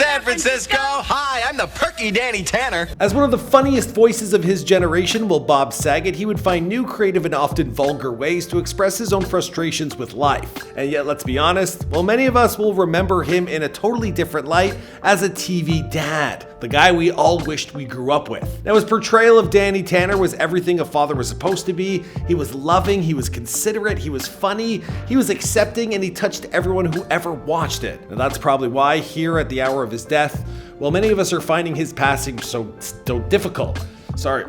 San Francisco. Hi, I'm the perky Danny Tanner. As one of the funniest voices of his generation, Bob Saget, he would find new, creative, and often vulgar ways to express his own frustrations with life. And yet, let's be honest, many of us will remember him in a totally different light as a TV dad, the guy we all wished we grew up with. Now, his portrayal of Danny Tanner was everything a father was supposed to be. He was loving, he was considerate, he was funny, he was accepting, and he touched everyone who ever watched it. And that's probably why, here at the hour of his death, many of us are finding his passing so difficult. Sorry,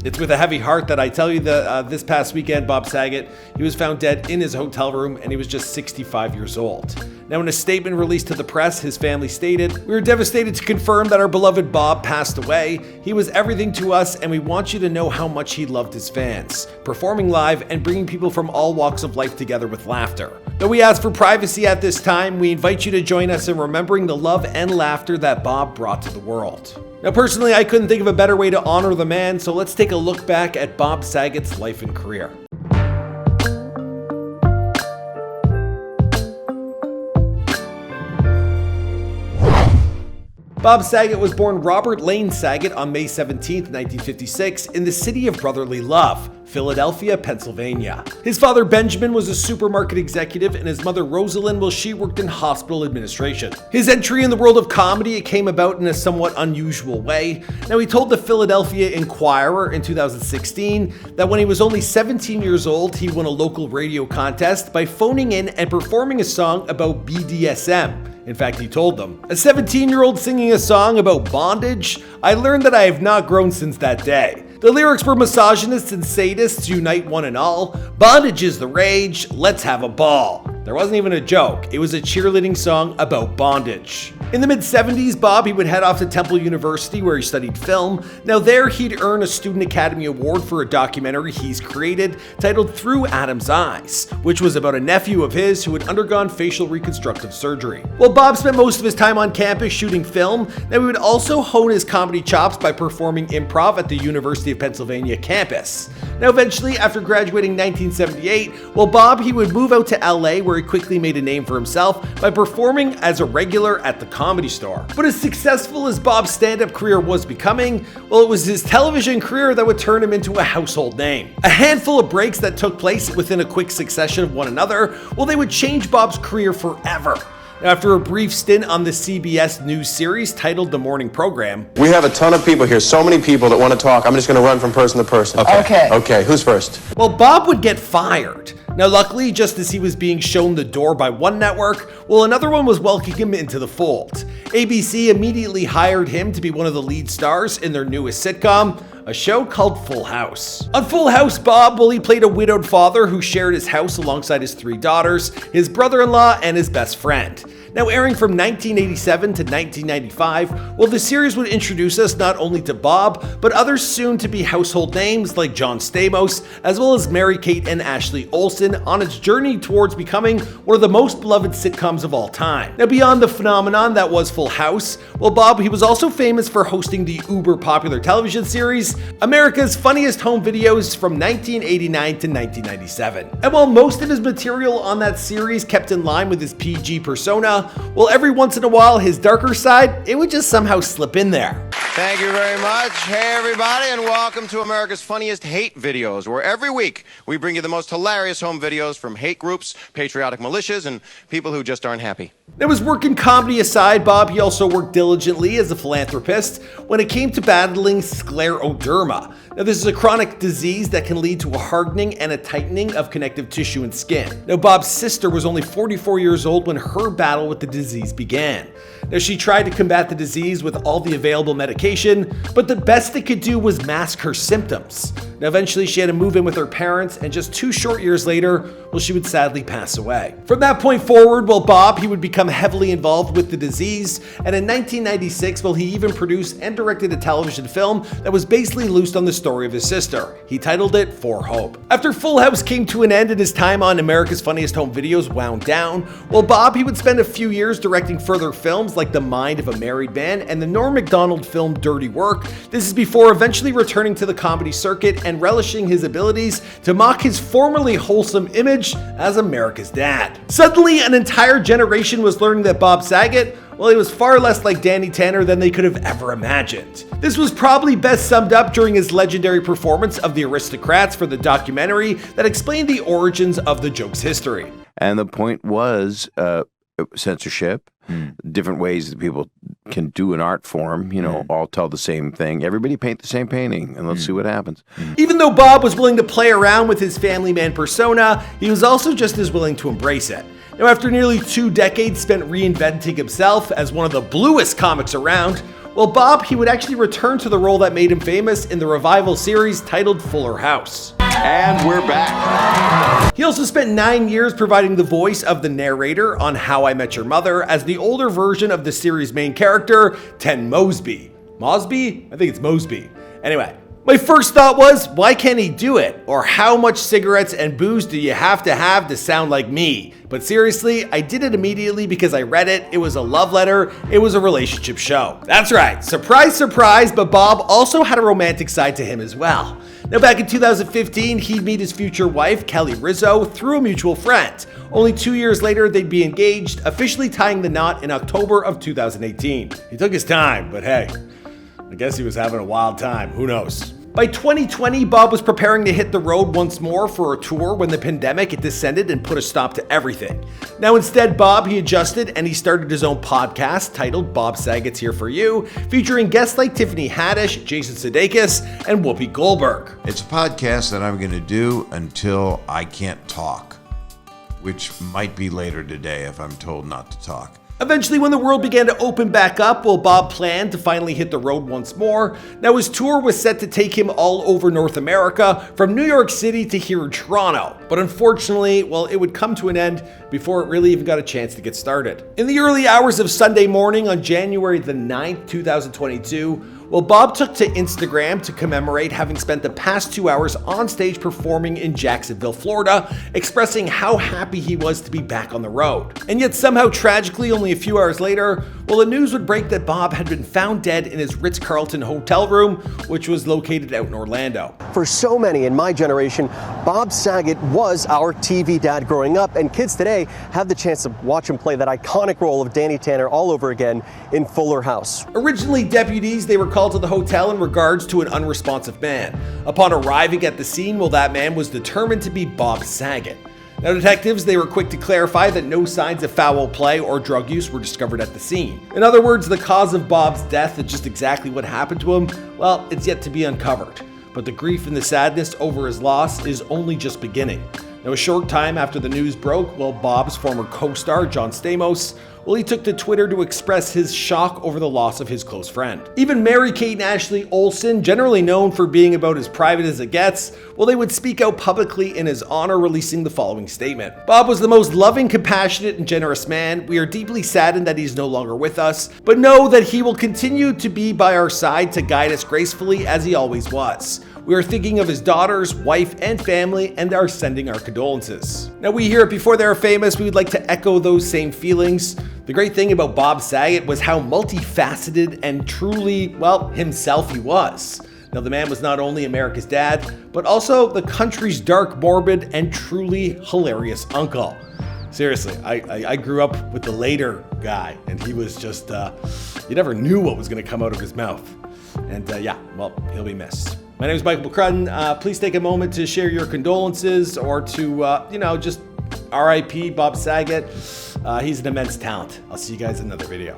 it's with a heavy heart that I tell you that this past weekend, Bob Saget, he was found dead in his hotel room, and he was just 65 years old. Now, in a statement released to the press, his family stated, "We are devastated to confirm that our beloved Bob passed away. He was everything to us, and we want you to know how much he loved his fans, performing live and bringing people from all walks of life together with laughter. Though we ask for privacy at this time, we invite you to join us in remembering the love and laughter that Bob brought to the world." Now, personally, I couldn't think of a better way to honor the man, so let's take a look back at Bob Saget's life and career. Bob Saget was born Robert Lane Saget on May 17, 1956, in the city of brotherly love, Philadelphia, Pennsylvania. His father Benjamin was a supermarket executive, and his mother Rosalind, she worked in hospital administration. His entry in the world of comedy came about in a somewhat unusual way. Now, he told the Philadelphia Inquirer in 2016 that when he was only 17 years old, he won a local radio contest by phoning in and performing a song about BDSM. In fact, he told them, "A 17-year-old singing a song about bondage? I learned that I have not grown since that day. The lyrics were misogynists and sadists unite one and all. Bondage is the rage, let's have a ball." There wasn't even a joke, it was a cheerleading song about bondage. In the mid-70s, Bob, he would head off to Temple University where he studied film. Now there, he'd earn a Student Academy Award for a documentary he's created titled Through Adam's Eyes, which was about a nephew of his who had undergone facial reconstructive surgery. Well, Bob spent most of his time on campus shooting film. Now, he would also hone his comedy chops by performing improv at the University of Pennsylvania campus. Now, eventually, after graduating in 1978, Bob, he would move out to LA where he quickly made a name for himself by performing as a regular at the Comedy Store. But as successful as Bob's stand-up career was becoming, it was his television career that would turn him into a household name. A handful of breaks that took place within a quick succession of one another, they would change Bob's career forever. After a brief stint on the CBS News series titled The Morning Program. "We have a ton of people here, so many people that want to talk. I'm just going to run from person to person." Okay, who's first? Bob would get fired. Now, luckily, just as he was being shown the door by one network, another one was welcoming him into the fold. ABC immediately hired him to be one of the lead stars in their newest sitcom, a show called Full House. On Full House, Bob, he played a widowed father who shared his house alongside his 3 daughters, his brother-in-law, and his best friend. Now, airing from 1987 to 1995, the series would introduce us not only to Bob, but other soon-to-be household names like John Stamos, as well as Mary-Kate and Ashley Olsen on its journey towards becoming one of the most beloved sitcoms of all time. Now, beyond the phenomenon that was Full House, Bob, he was also famous for hosting the uber-popular television series, America's Funniest Home Videos from 1989 to 1997. And while most of his material on that series kept in line with his PG persona, every once in a while, his darker side, it would just somehow slip in there. Thank you very much. Hey, everybody, and welcome to America's Funniest Hate Videos, where every week we bring you the most hilarious home videos from hate groups, patriotic militias, and people who just aren't happy. Now, his work in comedy aside, Bob, he also worked diligently as a philanthropist when it came to battling scleroderma. Now, this is a chronic disease that can lead to a hardening and a tightening of connective tissue and skin. Now, Bob's sister was only 44 years old when her battle with the disease began. Now, she tried to combat the disease with all the available medication, but the best it could do was mask her symptoms. Now, eventually, she had to move in with her parents, and just 2 short years later, she would sadly pass away. From that point forward, Bob, he would become heavily involved with the disease, and in 1996, he even produced and directed a television film that was basically based on the story of his sister. He titled it For Hope. After Full House came to an end and his time on America's Funniest Home Videos wound down, Bob, he would spend a few years directing further films like The Mind of a Married Man and the Norm Macdonald film Dirty Work. This is before eventually returning to the comedy circuit and relishing his abilities to mock his formerly wholesome image as America's dad. Suddenly, an entire generation was learning that Bob Saget Well, he was far less like Danny Tanner than they could have ever imagined. This was probably best summed up during his legendary performance of The Aristocrats for the documentary that explained the origins of the joke's history. And the point was censorship, different ways that people can do an art form, all tell the same thing. Everybody paint the same painting, and let's see what happens. Even though Bob was willing to play around with his family man persona, he was also just as willing to embrace it. Now, after nearly 2 decades spent reinventing himself as one of the bluest comics around, well, Bob, he would actually return to the role that made him famous in the revival series titled Fuller House. And we're back. He also spent 9 years providing the voice of the narrator on How I Met Your Mother as the older version of the series' main character, Ten Mosby. Mosby? I think it's Mosby. Anyway, my first thought was, why can't he do it? Or how much cigarettes and booze do you have to sound like me? But seriously, I did it immediately because I read it. It was a love letter. It was a relationship show. That's right. Surprise, surprise, but Bob also had a romantic side to him as well. Now, back in 2015, he'd meet his future wife, Kelly Rizzo, through a mutual friend. Only 2 years later, they'd be engaged, officially tying the knot in October of 2018. He took his time, but hey, I guess he was having a wild time. Who knows? By 2020, Bob was preparing to hit the road once more for a tour when the pandemic had descended and put a stop to everything. Now instead, Bob, he adjusted and he started his own podcast titled Bob Saget's Here For You, featuring guests like Tiffany Haddish, Jason Sudeikis, and Whoopi Goldberg. It's a podcast that I'm going to do until I can't talk, which might be later today if I'm told not to talk. Eventually, when the world began to open back up, well, Bob planned to finally hit the road once more. Now, his tour was set to take him all over North America, from New York City to here in Toronto. But unfortunately, well, it would come to an end before it really even got a chance to get started. In the early hours of Sunday morning on January the 9th, 2022, well, Bob took to Instagram to commemorate having spent the past 2 hours on stage performing in Jacksonville, Florida, expressing how happy he was to be back on the road. And yet somehow tragically, only a few hours later, well, the news would break that Bob had been found dead in his Ritz-Carlton hotel room, which was located out in Orlando. For so many in my generation, Bob Saget was our TV dad growing up, and kids today have the chance to watch him play that iconic role of Danny Tanner all over again in Fuller House. Originally deputies, they were called to the hotel in regards to an unresponsive man. Upon arriving at the scene, well, that man was determined to be Bob Saget. Now, detectives, they were quick to clarify that no signs of foul play or drug use were discovered at the scene. In other words, the cause of Bob's death and just exactly what happened to him, well, it's yet to be uncovered. But the grief and the sadness over his loss is only just beginning. Now, a short time after the news broke, well, Bob's former co-star, John Stamos, well, he took to Twitter to express his shock over the loss of his close friend. Even Mary-Kate and Ashley Olsen, generally known for being about as private as it gets, well, they would speak out publicly in his honor, releasing the following statement. Bob was the most loving, compassionate, and generous man. We are deeply saddened that he's no longer with us, but know that he will continue to be by our side to guide us gracefully as he always was. We are thinking of his daughters, wife, and family, and are sending our condolences. Now, we here at Before They're Famous, we would like to echo those same feelings. The great thing about Bob Saget was how multifaceted and truly, well, himself he was. Now, the man was not only America's dad, but also the country's dark, morbid, and truly hilarious uncle. Seriously, I grew up with the later guy, and he was just, you never knew what was going to come out of his mouth. And yeah, well, he'll be missed. My name is Michael McCrudden. Please take a moment to share your condolences or to, just RIP Bob Saget. He's an immense talent. I'll see you guys in another video.